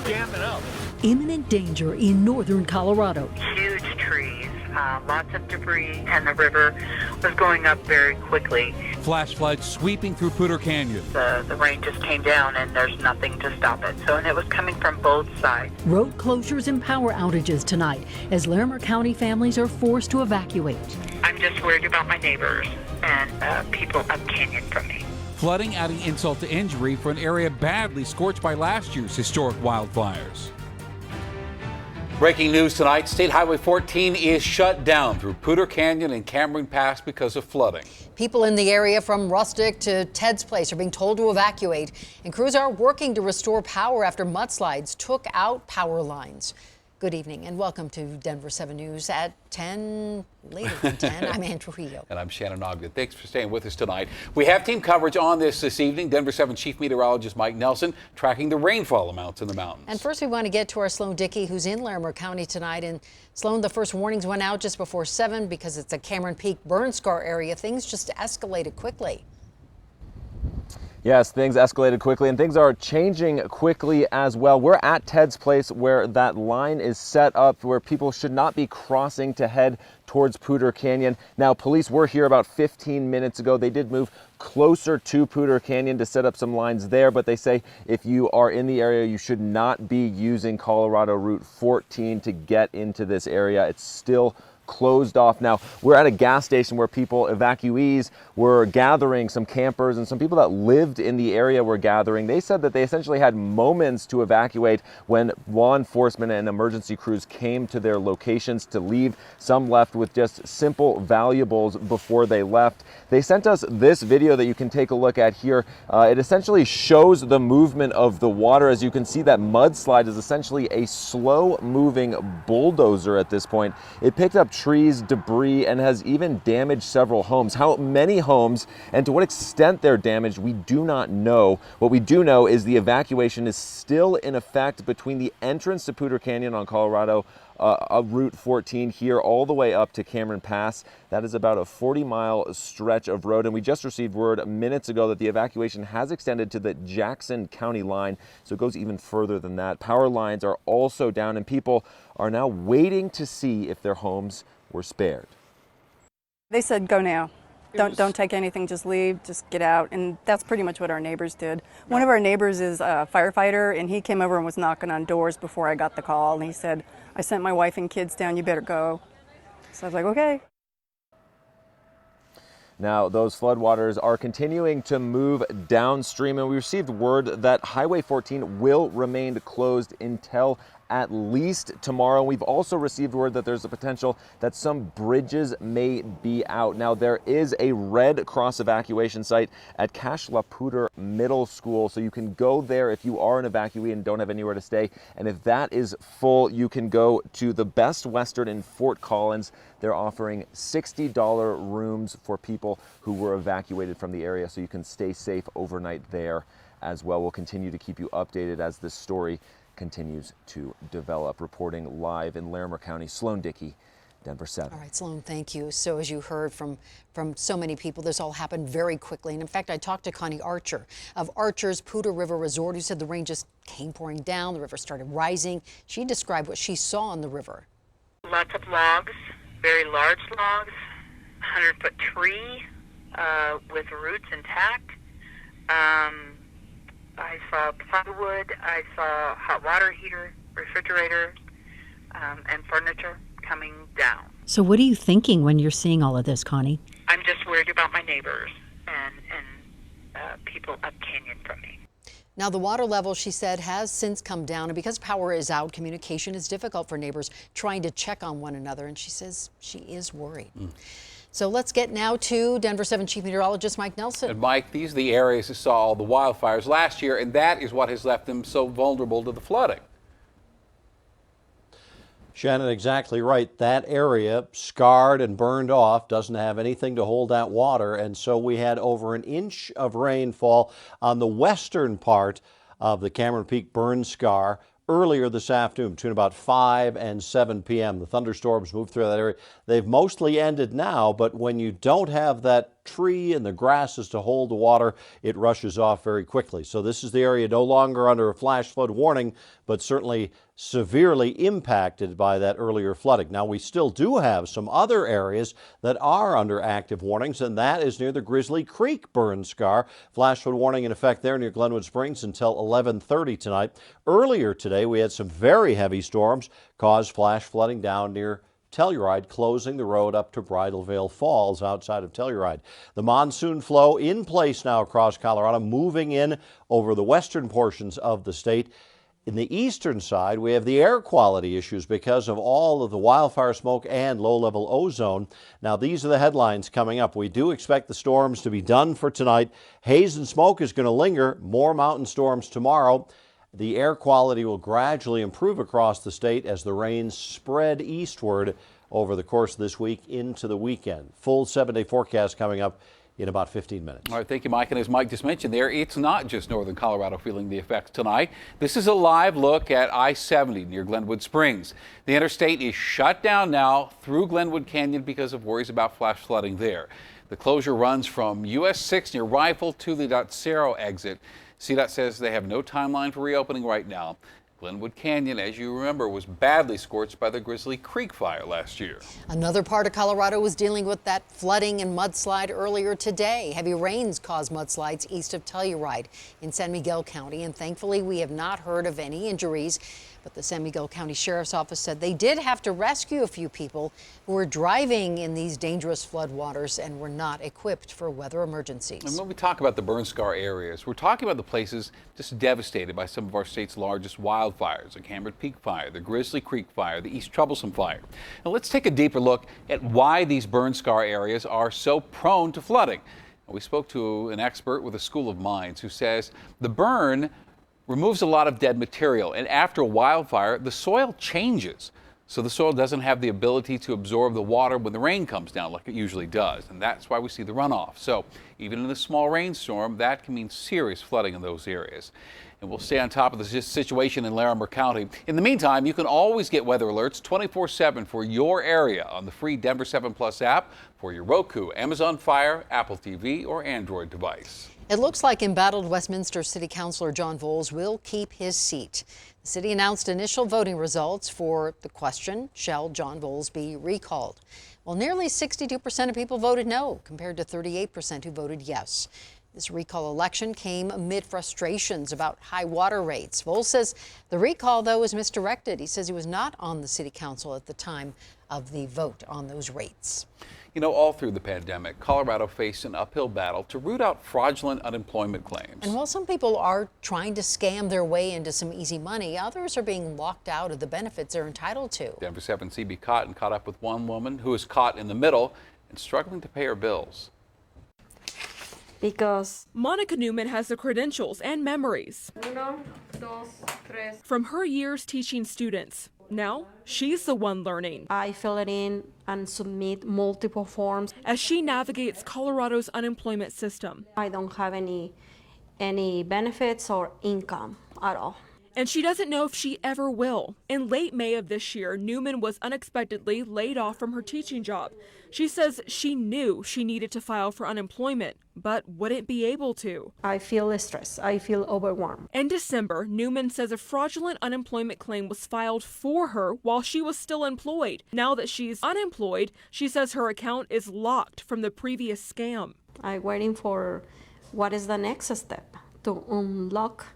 jamming up. Imminent danger in northern Colorado. Huge trees, lots of debris, and the river was going up very quickly. Flash floods sweeping through Poudre Canyon. The rain just came down and there's nothing to stop it. And it was coming from both sides. Road closures and power outages tonight as Larimer County families are forced to evacuate. I'm just worried about my neighbors and people up canyon from me. Flooding adding insult to injury for an area badly scorched by last year's historic wildfires. Breaking news tonight, State Highway 14 is shut down through Poudre Canyon and Cameron Pass because of flooding. People in the area from Rustic to Ted's Place are being told to evacuate, and crews are working to restore power after mudslides took out power lines. Good evening and welcome to Denver7 News at 10, later than 10. I'm Andrew Rio. And I'm Shannon Ogden. Thanks for staying with us tonight. We have team coverage on this evening. Denver7 Chief Meteorologist Mike Nelson tracking the rainfall amounts in the mountains. And first we want to get to our Sloan Dickey, who's in Larimer County tonight. And Sloan, the first warnings went out just before 7 because it's a Cameron Peak burn scar area. Things just escalated quickly. Yes, things escalated quickly and things are changing quickly as well. We're at Ted's Place where that line is set up where people should not be crossing to head towards Poudre Canyon. Now, police were here about 15 minutes ago. They did move closer to Poudre Canyon to set up some lines there, but they say if you are in the area, you should not be using Colorado Route 14 to get into this area. It's still closed off. Now, we're at a gas station where evacuees were gathering, some campers and some people that lived in the area were gathering. They said that they essentially had moments to evacuate when law enforcement and emergency crews came to their locations to leave. Some left with just simple valuables before they left. They sent us this video that you can take a look at here. It essentially shows the movement of the water. As you can see, that mudslide is essentially a slow moving bulldozer at this point. It picked up trees, debris, and has even damaged several homes. How many homes and to what extent they're damaged, we do not know. What we do know is the evacuation is still in effect between the entrance to Poudre Canyon on Colorado Route 14 here all the way up to Cameron Pass. That is about a 40-mile stretch of road, and we just received word minutes ago that the evacuation has extended to the Jackson County line, so it goes even further than that. Power lines are also down, and people are now waiting to see if their homes were spared. They said go now. Don't take anything, just leave, just get out. And that's pretty much what our neighbors did. One of our neighbors is a firefighter, and he came over and was knocking on doors before I got the call. And he said, I sent my wife and kids down, you better go. So I was like, okay. Now, those floodwaters are continuing to move downstream, and we received word that Highway 14 will remain closed until at least tomorrow. We've also received word that there's a potential that some bridges may be out. Now, there is a Red Cross evacuation site at Cache La Poudre Middle School, so you can go there if you are an evacuee and don't have anywhere to stay. And if that is full, you can go to the Best Western in Fort Collins. They're offering $60 rooms for people who were evacuated from the area, so you can stay safe overnight there as well. We'll continue to keep you updated as this story continues to develop. Reporting live in Larimer County, Sloan Dickey, Denver7. All right, Sloan, thank you. So as you heard from so many people, this all happened very quickly. And in fact, I talked to Connie Archer of Archer's Poudre River Resort, who said the rain just came pouring down. The river started rising. She described what she saw on the river. Lots of logs, very large logs, 100-foot tree with roots intact. I saw plywood, I saw hot water heater, refrigerator, and furniture coming down. So what are you thinking when you're seeing all of this, Connie? I'm just worried about my neighbors and people up canyon from me. Now, the water level, she said, has since come down, and because power is out, communication is difficult for neighbors trying to check on one another, and she says she is worried. So let's get now to Denver7 Chief Meteorologist Mike Nelson. And Mike, these are the areas that saw all the wildfires last year, and that is what has left them so vulnerable to the flooding. Shannon, exactly right. That area, scarred and burned off, doesn't have anything to hold that water, and so we had over an inch of rainfall on the western part of the Cameron Peak burn scar earlier this afternoon between about 5 and 7 p.m. The thunderstorms moved through that area. They've mostly ended now, but when you don't have that tree and the grasses to hold the water, it rushes off very quickly. So this is the area no longer under a flash flood warning, but certainly severely impacted by that earlier flooding. Now, we still do have some other areas that are under active warnings, and that is near the Grizzly Creek burn scar. Flash flood warning in effect there near Glenwood Springs until 11:30 tonight. Earlier today, we had some very heavy storms cause flash flooding down near Telluride, closing the road up to Bridal Veil Falls outside of Telluride. The monsoon flow in place now across Colorado, moving in over the western portions of the state. In the eastern side, we have the air quality issues because of all of the wildfire smoke and low-level ozone. Now, these are the headlines coming up. We do expect the storms to be done for tonight. Haze and smoke is going to linger. More mountain storms tomorrow. The air quality will gradually improve across the state as the rains spread eastward over the course of this week into the weekend. Full 7-day forecast coming up in about 15 minutes. All right, thank you, Mike. And as Mike just mentioned there, it's not just northern Colorado feeling the effects tonight. This is a live look at I-70 near Glenwood Springs. The interstate is shut down now through Glenwood Canyon because of worries about flash flooding there. The closure runs from US 6 near Rifle to the Docero exit. CDOT says they have no timeline for reopening right now. Glenwood Canyon, as you remember, was badly scorched by the Grizzly Creek fire last year. Another part of Colorado was dealing with that flooding and mudslide earlier today. Heavy rains caused mudslides east of Telluride in San Miguel County, and thankfully we have not heard of any injuries. But the San Miguel County Sheriff's Office said they did have to rescue a few people who were driving in these dangerous floodwaters and were not equipped for weather emergencies. And when we talk about the burn scar areas, we're talking about the places just devastated by some of our state's largest wildfires, the Cameron Peak Fire, the Grizzly Creek Fire, the East Troublesome Fire. Now let's take a deeper look at why these burn scar areas are so prone to flooding. We spoke to an expert with a School of Mines who says the burn removes a lot of dead material, and after a wildfire, the soil changes. So the soil doesn't have the ability to absorb the water when the rain comes down like it usually does, and that's why we see the runoff. So even in a small rainstorm, that can mean serious flooding in those areas. And we'll stay on top of the situation in Larimer County. In the meantime, you can always get weather alerts 24/7 for your area on the free Denver7 Plus app for your Roku, Amazon Fire, Apple TV, or Android device. It looks like embattled Westminster City Councilor John Voles will keep his seat. The city announced initial voting results for the question, shall John Voles be recalled? Well, nearly 62% of people voted no, compared to 38% who voted yes. This recall election came amid frustrations about high water rates. Voles says the recall, though, is misdirected. He says he was not on the city council at the time of the vote on those rates. You know, all through the pandemic, Colorado faced an uphill battle to root out fraudulent unemployment claims. And while some people are trying to scam their way into some easy money, others are being locked out of the benefits they're entitled to. Denver7 CB caught up with one woman who was caught in the middle and struggling to pay her bills. Because Monica Newman has the credentials and memories from her years teaching students. Now, she's the one learning. I fill it in and submit multiple forms. As she navigates Colorado's unemployment system. I don't have any benefits or income at all. And she doesn't know if she ever will. In late May of this year, Newman was unexpectedly laid off from her teaching job. She says she knew she needed to file for unemployment, but wouldn't be able to. I feel stressed. I feel overwhelmed. In December, Newman says a fraudulent unemployment claim was filed for her while she was still employed. Now that she's unemployed, she says her account is locked from the previous scam. I'm waiting for what is the next step to unlock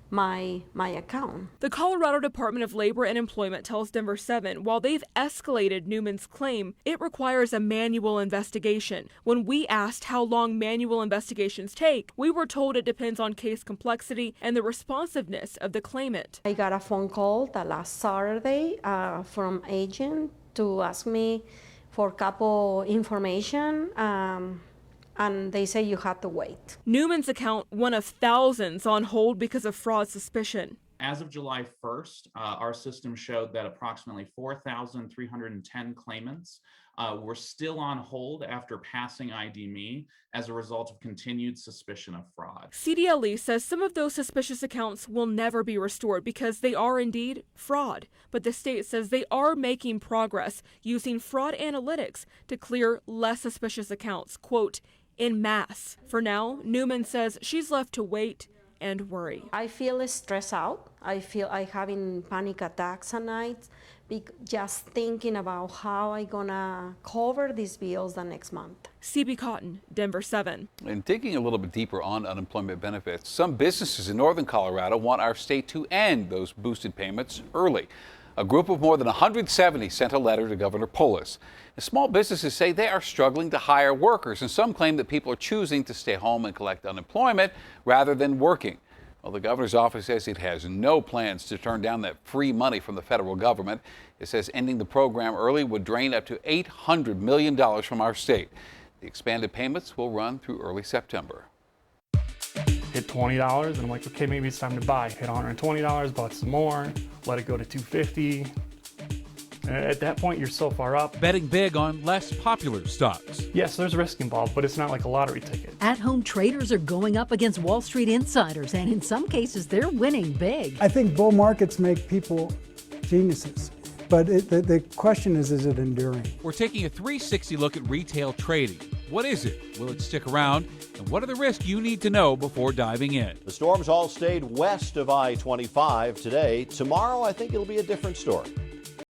my account. The Colorado Department of Labor and Employment tells Denver7 while they've escalated Newman's claim, it requires a manual investigation. When we asked how long manual investigations take, we were told it depends on case complexity and the responsiveness of the claimant. I got a phone call the last Saturday from agent to ask me for a couple information. And they say you have to wait. Newman's account, one of thousands on hold because of fraud suspicion. As of July 1st, our system showed that approximately 4,310 claimants were still on hold after passing ID.me as a result of continued suspicion of fraud. CDLE says some of those suspicious accounts will never be restored because they are indeed fraud. But the state says they are making progress using fraud analytics to clear less suspicious accounts. Quote, en masse. For now, Newman says she's left to wait and worry. I feel stressed out. I feel I having panic attacks at night, just thinking about how I gonna cover these bills the next month. CB Cotton, Denver 7. And digging a little bit deeper on unemployment benefits, some businesses in northern Colorado want our state to end those boosted payments early. A group of more than 170 sent a letter to Governor Polis. The small businesses say they are struggling to hire workers, and some claim that people are choosing to stay home and collect unemployment rather than working. Well, the governor's office says it has no plans to turn down that free money from the federal government. It says ending the program early would drain up to $800 million from our state. The expanded payments will run through early September. Hit $20 and I'm like, okay, maybe it's time to buy. Hit $120, bought some more, let it go to $250. And at that point, you're so far up. Betting big on less popular stocks. Yes, there's risk involved, but it's not like a lottery ticket. At-home traders are going up against Wall Street insiders, and in some cases, they're winning big. I think bull markets make people geniuses. But the question is it enduring? We're taking a 360 look at retail trading. What is it? Will it stick around? And what are the risks you need to know before diving in? The storms all stayed west of I-25 today. Tomorrow, I think it'll be a different story.